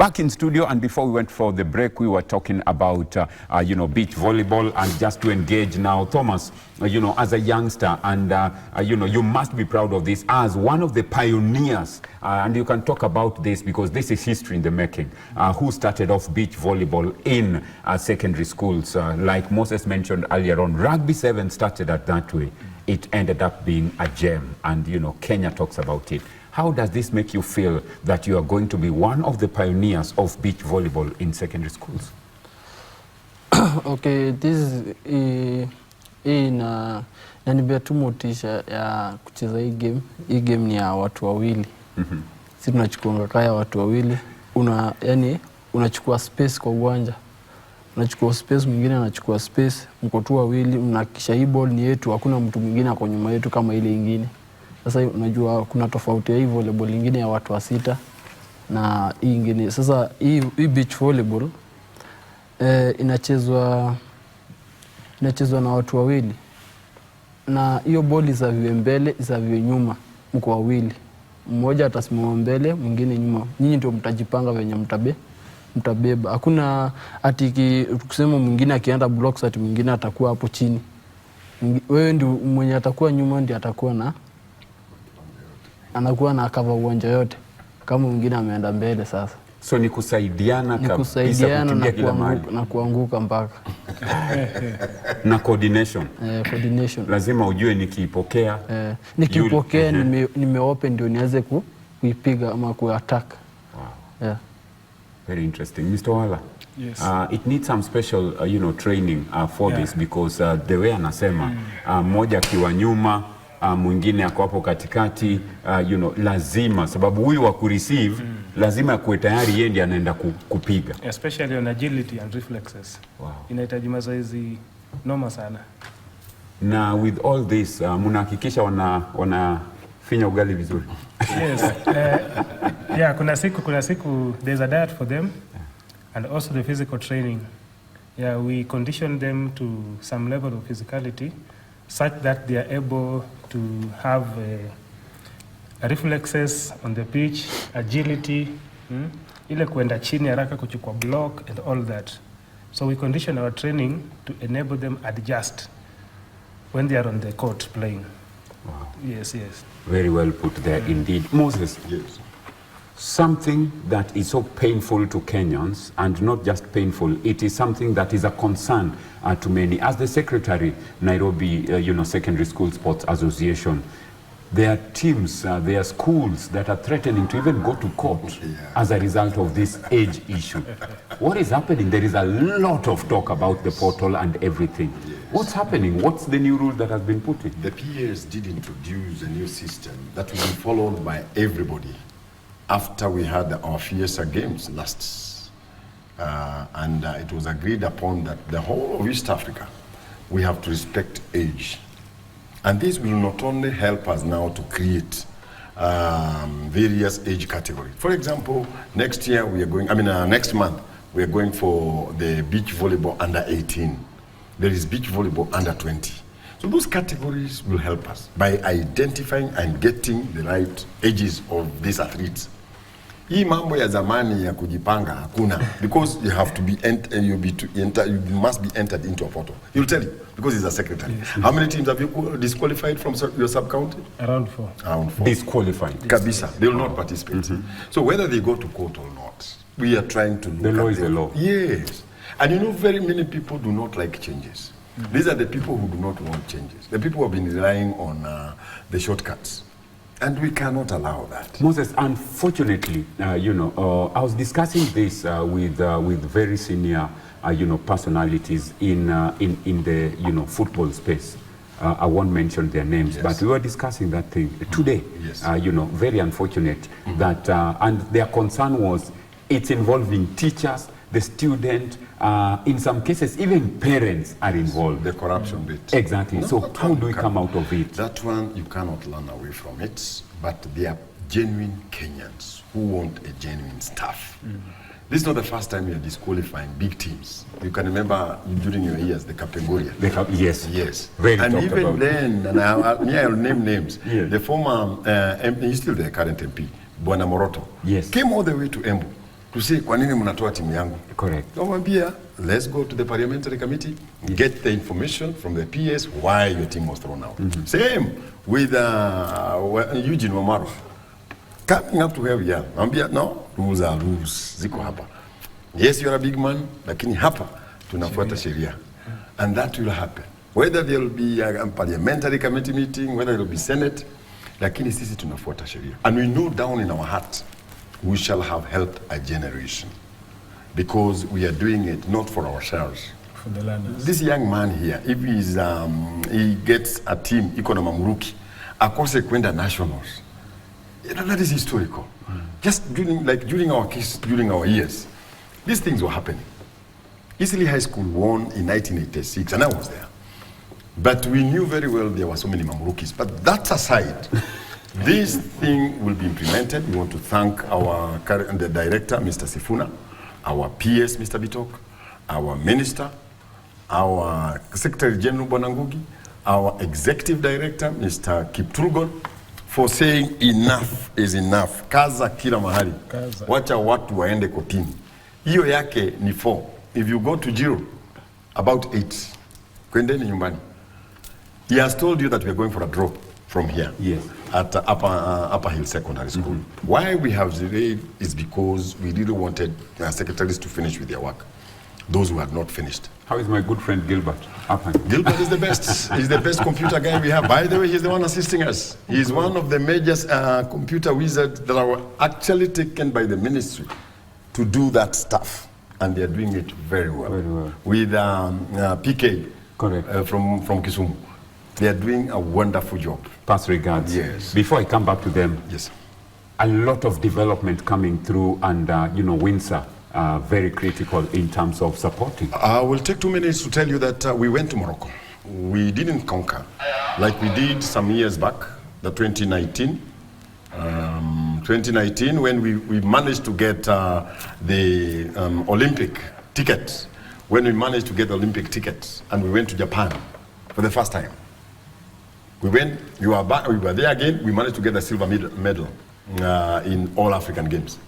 back in studio, and before we went for the break, we were talking about, beach volleyball, and just to engage now, Thomas, as a youngster, and, you must be proud of this as one of the pioneers, and you can talk about this because this is history in the making, who started off beach volleyball in secondary schools. Like Moses mentioned earlier on, Rugby 7 started at that way. It ended up being a gem, and, Kenya talks about it. How does this make you feel that you are going to be one of the pioneers of beach volleyball in secondary schools? Okay, this is inanibia tu motisha ya kucheza hii game. Hii game ni ya watu wawili. Sisi tunachukua kaya watu wawili. Unachukua space kwa uwanja. Unachukua space, mwingine anachukua space, mko tu wawili, mnahakikisha hii ball ni yetu, hakuna mtu mwingine ako nyuma yetu kama ile nyingine. Sasa unajua kuna tofauti ya hii volleyball nyingine ya watu wa 6 na hii nyingine. Sasa hii beach volleyball inachezwa na watu wawili. Na hiyo ball zaviwe mbele, zaviwe nyuma, mko wawili. Mmoja atasimama mbele, mwingine nyuma. Nyinyi ndio mtajipanga venye mtabeba. Hakuna ati kusema mwingine akienda blocks ati mwingine atakuwa hapo chini. Wewe ndio mwenye atakuwa nyuma ndiye anakuwa na cover uwanja yote kama mwingine ameenda mbele. Sasa so ni kusaidiana na kuanguka mpaka na coordination. Coordination lazima ujue nikipokea nimeopen ndio niweze kuipiga ama kuattack. Wow. Very interesting. Mr. Wala. Yes. It needs some special training for this, because the way anasema mmoja akiwa nyuma, mwingine ako hapo katikati, lazima, sababu huyu wa kureceive lazima kuwe tayari yeye ndiye anaenda kupiga, especially on agility and reflexes. Wow. Inahitaji mazoezi noma sana. Na with all this mnahakikisha wanafinya ugali vizuri? Yes. Kuna siku there's a diet for them, and also the physical training. We condition them to some level of physicality such that they are able to have reflexes on the pitch, agility, ile kuenda chini haraka kuchukua block and all that. So we condition our training to enable them adjust when they are on the court playing. Wow. Yes. Very well put there indeed. Moses. Yes. Something that is so painful to Kenyans, and not just painful, it is something that is a concern to many. As the secretary, Nairobi, Secondary School Sports Association, there are teams, there are schools that are threatening to even go to court as a result of this age issue. What is happening? There is a lot of talk about the portal and everything. Yes. What's happening? What's the new rule that has been put in? The PAs did introduce a new system that will be followed by everybody after we had our Fiesta Games last. And it was agreed upon that the whole of East Africa, we have to respect age. And this will not only help us now to create various age categories. For example, next month, we are going for the beach volleyball under 18. There is beach volleyball under 20. So those categories will help us by identifying and getting the right ages of these athletes. Hii mambo ya zamani ya kujipanga hakuna, because you have to be you must be entered into a portal. He'll tell you because he's a secretary. Yes. How many teams have you disqualified from your sub-county? Around 4. Around 4. Disqualified. Kabisa. They will not participate. So whether they go to court or not, we are trying to look the law at is the law. Yes. And very many people do not like changes. These are the people who do not want changes. The people who have been relying on the shortcuts. And we cannot allow that. Moses, unfortunately, I was discussing this with very senior, personalities in the, football space. I won't mention their names, but we were discussing that thing today. Yes. Very unfortunate that, and their concern was it's involving teachers, the student, in some cases, even parents are involved. The corruption bit. Exactly. No, so how do we come out of it? That one, you cannot run away from it, but they are genuine Kenyans who want a genuine staff. This is not the first time you're disqualifying big teams. You can remember during your years, the Kapengoria. Yes. And even then, and I'll name names, the former, he's still the current MP, Bwana Moroto, yes, came all the way to Embu to say, kwa nini mnatoa timu yangu? Correct. Nawambia, let's go to the parliamentary committee, get the information from the PS why your team was thrown out. Same with Eugene Wamaro. Coming up to where we are. Nawambia, no, rules are rules. Ziko hapa. Yes, you're a big man, lakini hapa tunafuata sheria. And that will happen. Whether there will be a parliamentary committee meeting, whether it will be Senate, lakini sisi tunafuata sheria. And we know down in our heart, we shall have helped a generation. Because we are doing it not for ourselves. For the learners. This young man here, if he's, he gets a team, iko na mamruki, akose kwenda nationals, that is historical. Just during our case, during our years, these things were happening. Eastleigh High School won in 1986, and I was there. But we knew very well there were so many mamrukis. But that aside, this thing will be implemented. We want to thank the director, Mr. Sifuna, our PS, Mr. Bitok, our minister, our Secretary General Bonangugi, our executive director, Mr. Kipturgon, for saying enough is enough. Kaza kila mahali. Kaza. Wacha watu waende kotini. Hiyo yake ni 4. If you go to Jiro, about 8. Kwendeni nyumbani. He has told you that we are going for a draw from here. Yes. At Upper Hill Secondary School. Why we have delayed is because we really wanted secretaries to finish with their work. Those who had not finished. How is my good friend Gilbert? Gilbert is the best. He's the best computer guy we have. By the way, he's the one assisting us. He's one of the major computer wizards that are actually taken by the ministry to do that stuff. And they're doing it very well. Very well. With PK. Correct. From Kisumu. They are doing a wonderful job. Pass regards. Yes. Before I come back to them, yes, a lot of development coming through, and Windsor very critical in terms of supporting. I will take 2 minutes to tell you that we went to Morocco. We didn't conquer like we did some years back, the 2019. 2019 when we managed to get the Olympic tickets. When we managed to get the Olympic tickets and we went to Japan for the first time. We went, we were there again, we managed to get a silver medal in all African games.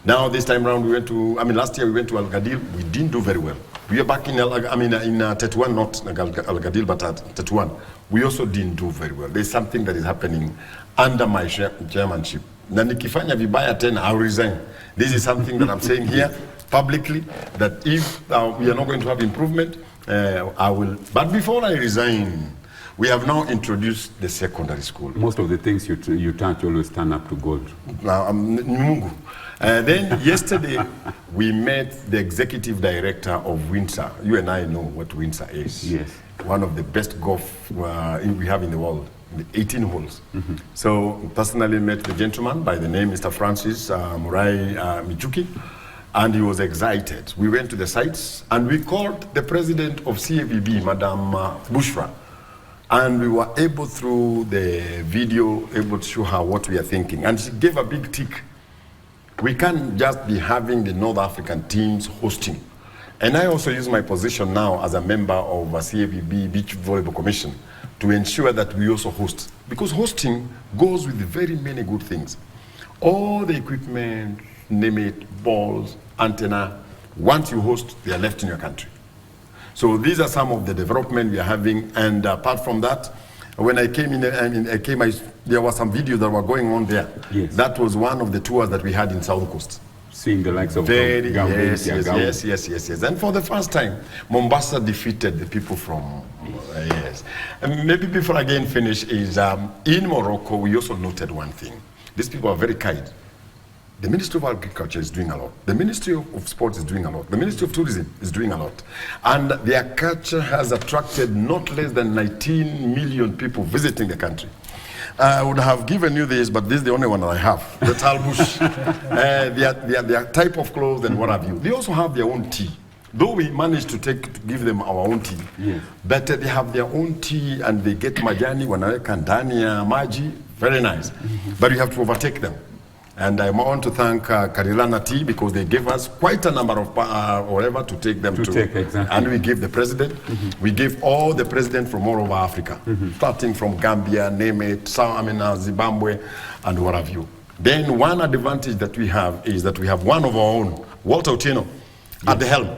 Now this time around we went to, last year we went to Al Gadil, we didn't do very well. We are back in Tetuan, not Al Gadil, but at Tetuan. We also didn't do very well. There's something that is happening under my chairmanship. Na nikifanya vibaya tena, I'll resign. This is something that I'm saying here publicly, that if we are not going to have improvement, I will. But before I resign, we have now introduced the secondary school. Most of the things you touch always turn up to gold. Then yesterday, we met the executive director of Windsor. You and I know what Windsor is. Yes. One of the best golf we have in the world, 18 holes. So personally met the gentleman by the name Mr. Francis Murai Michuki, and he was excited. We went to the sites and we called the president of CAVB, Madam Bushra, and we were able through the video, able to show her what we are thinking. And she gave a big tick. We can't just be having the North African teams hosting. And I also use my position now as a member of a CAVB Beach Volleyball Commission to ensure that we also host. Because hosting goes with very many good things. All the equipment, name it, balls, antenna, once you host, they are left in your country. So these are some of the development we are having. And apart from that, when I came in, there were some videos that were going on there. Yes. That was one of the tours that we had in South Coast. Seeing the likes of yes. And for the first time, Mombasa defeated the people from, yes. And maybe before I again finish is, in Morocco, we also noted one thing. These people are very kind. The Ministry of Agriculture is doing a lot. The Ministry of Sports is doing a lot. The Ministry of Tourism is doing a lot. And their culture has attracted not less than 19 million people visiting the country. I would have given you this, but this is the only one that I have. The Talbush. Their type of clothes and what have you. They also have their own tea. Though we managed to give them our own tea, yes. But they have their own tea and they get majani, wanaweka ndani ya maji, very nice. But you have to overtake them. And I want to thank Karilana Tea because they gave us quite a number of whatever to take them to. Exactly. And we gave the president. We gave all the presidents from all over Africa, starting from Gambia, name it, Zimbabwe, and what have you. Then one advantage that we have is that we have one of our own, Walter Otieno, at the helm.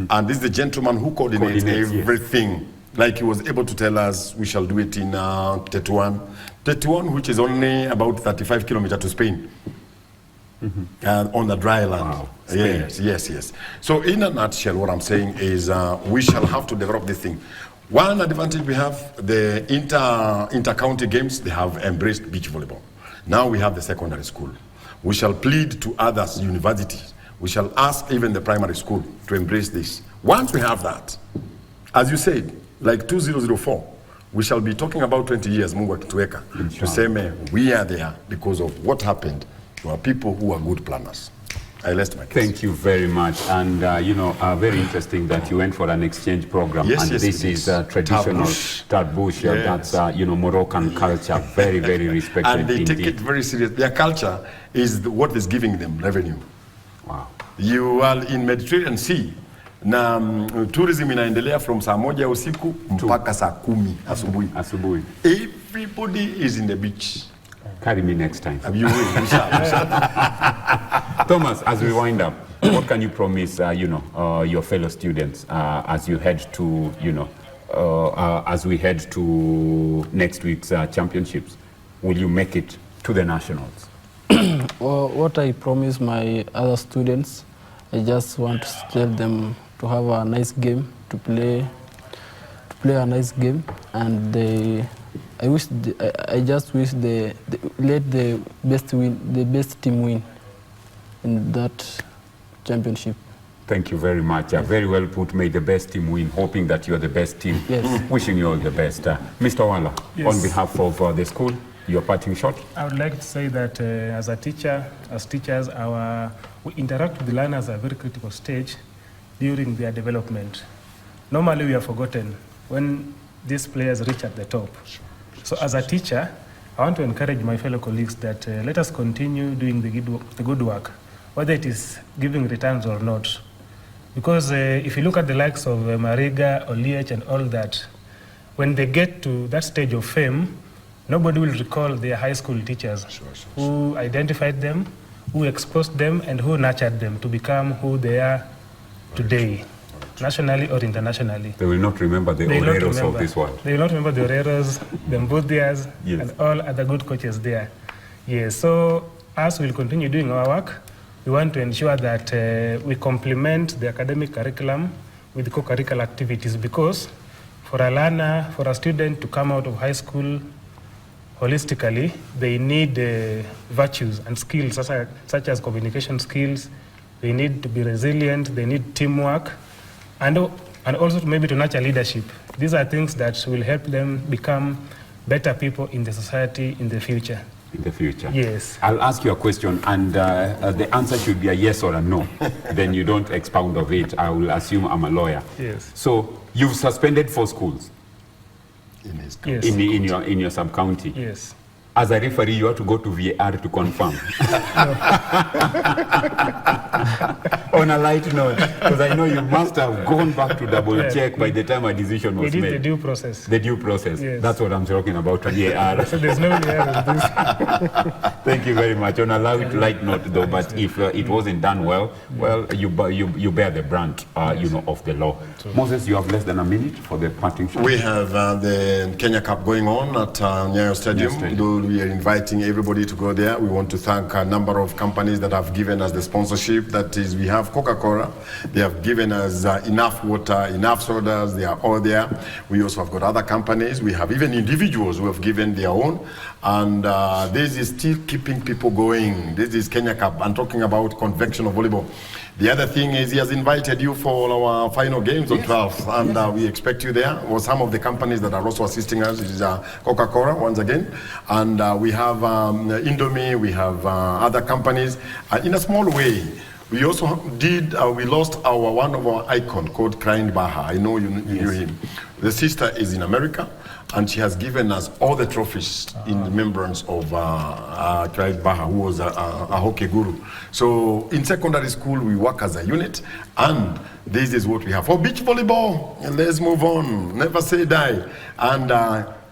And this is the gentleman who coordinates everything. Like he was able to tell us we shall do it in Tetuan. Tetuan, which is only about 35 kilometers to Spain. On the dry land. Wow. Yes. So in a nutshell, what I'm saying is we shall have to develop this thing. One advantage we have, the inter-county games, they have embraced beach volleyball. Now we have the secondary school. We shall plead to others, universities. We shall ask even the primary school to embrace this. Once we have that, as you said, like 2004, we shall be talking about 20 years, Mungu akituweka, to say, we are there because of what happened to our people who are good planners. I rest my case. Thank you very much. And, very interesting that you went for an exchange program. Yes, and this is traditional Tarbush. That's, Moroccan culture. Very, very respected And they indeed. take it very serious. Their culture is what is giving them revenue. Wow. You are in Mediterranean Sea. Na tourism inaendelea from saa moja usiku mpaka saa 10 asubuhi. Everybody is in the beach. Carry me next time. You will, you shall. Thomas, as we wind up, what can you promise, your fellow students as you head to, as we head to next week's championships? Will you make it to the nationals? Well, what I promise my other students, I just want to tell them to have a nice game, to play a nice game, and I just wish let the best team win in that championship. Thank you very much. Very well put. May the best team win, hoping that you're the best team. Yes. Wishing you all the best. Mr. Wala, Yes. on behalf of the school, your parting shot? I would like to say that as teachers, we interact with the learners at a very critical stage during their development. Normally we are forgotten when these players reach at the top. So as a teacher, I want to encourage my fellow colleagues that let us continue doing the good work, whether it is giving returns or not. Because if you look at the likes of Mariga, Oliech and all that, when they get to that stage of fame, nobody will recall their high school teachers who identified them, who exposed them, and who nurtured them to become who they are today, nationally or internationally. They will not remember the Oreros of this world. They will not remember the Oreros, the Mbuthias, Yes. and all other good coaches there. Yes, so as we'll continue doing our work, we want to ensure that we complement the academic curriculum with co-curricular activities, because for a learner, for a student to come out of high school holistically, they need virtues and skills such as communication skills. They need to be resilient, they need teamwork, and also maybe to nurture leadership. These are things that will help them become better people in the society in the future. In the future? Yes. I'll ask you a question, and the answer should be a yes or a no. Then you don't expound of it. I will assume I'm a lawyer. Yes. So you've suspended 4 schools In his Yes. in your sub-county. Yes. As a referee, you have to go to VAR to confirm. On a light note, because I know you must have gone back to double check by the time a decision was We made. did the due process. The due process. Yes. That's what I'm talking about, VAR. So there's no error in this. Thank you very much. On a light note, though, but if it wasn't done well, you bear the brunt, of the law. Moses, you have less than a minute for the parting shot. We have the Kenya Cup going on at Nyayo Stadium. Though we are inviting everybody to go there. We want to thank a number of companies that have given us the sponsorship. That is, we have Coca-Cola. They have given us enough water, enough sodas. They are all there. We also have got other companies. We have even individuals who have given their own. And this is still keeping people going. This is Kenya Cup. I'm talking about conventional volleyball. The other thing is he has invited you for our final games on 12th, and we expect you there. Well, some of the companies that are also assisting us is Coca-Cola, once again, and we have Indomie, we have other companies. In a small way, we also we lost one of our icon called Crying Baha. I know you knew him. The sister is in America, and she has given us all the trophies in remembrance of Clyde Baha, who was a hockey guru. So in secondary school, we work as a unit, and this is what we have. For beach volleyball, let's move on. Never say die. And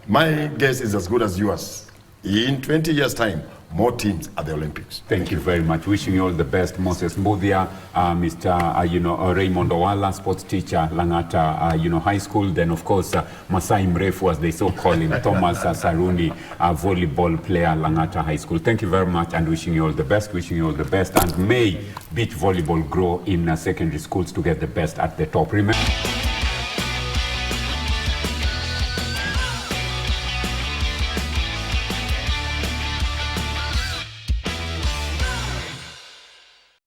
my guess is as good as yours. In 20 years' time, more teams at the Olympics. Thank you very much. Wishing you all the best, Moses Mbuthia, Mr. Raymond Owala, sports teacher, Langata, High School. Then, of course, Masai Mrefu, as they so call him, Thomas Saruni, volleyball player, Langata High School. Thank you very much, and wishing you all the best. Wishing you all the best, and may beach volleyball grow in secondary schools to get the best at the top. Remember.